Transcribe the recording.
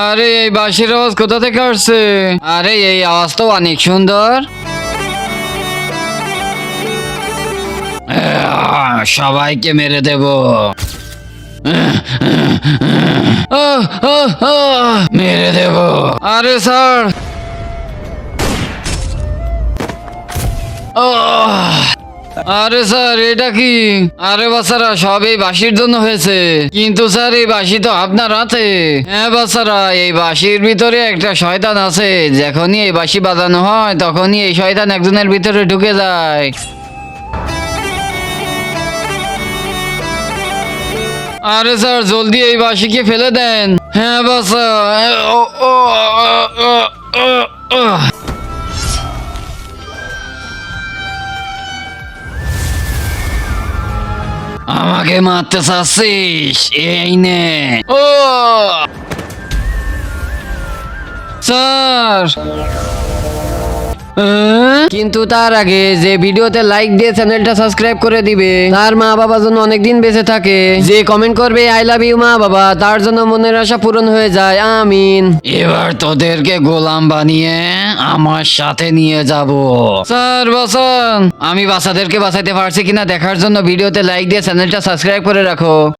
আরে এই বাঁশির আওয়াজ কোথা থেকে আসছে? আরে এই আওয়াজ তো অনেক সুন্দর। সবাইকে মেরে দেব। মেরে দেব। আরে স্যার, আরে স্যার এটা কি? আরে বাচ্চারা সব এই বাঁশির জন্য হয়েছে। কিন্তু স্যার এই বাঁশি তো আপনার হাতে। হ্যাঁ বাচ্চারা, এই বাঁশির ভিতরে একটা শয়তান আছে। যখনই এই বাঁশি বাজানো হয় তখনই এই শয়তান একজনের ভিতরে ঢুকে যায়। আরে স্যার জলদি এই বাঁশিকে ফেলে দেন। হ্যাঁ বাচ্চা। ও, ও, ও, ও, ও। আমাকে মারতে চাচ্ছিস? এই নে। ও স্যার, কিন্তু তার আগে যে ভিডিওতে লাইক দিয়ে চ্যানেলটা সাবস্ক্রাইব করে দিবে, তার মা বাবা যেন অনেকদিন বেঁচে থাকে। যে কমেন্ট করবে আই লাভ ইউ মা বাবা, তার জন্য মনের আশা পূরণ হয়ে যায়। আমিন। এবার তোদেরকে গোলাম বানিয়ে আমার সাথে নিয়ে যাব। স্যার বাঁচান। আমি বাচ্চাদেরকে বাঁচাইতে পারছি কিনা দেখার জন্য ভিডিওতে লাইক দিয়ে চ্যানেলটা সাবস্ক্রাইব করে রাখো।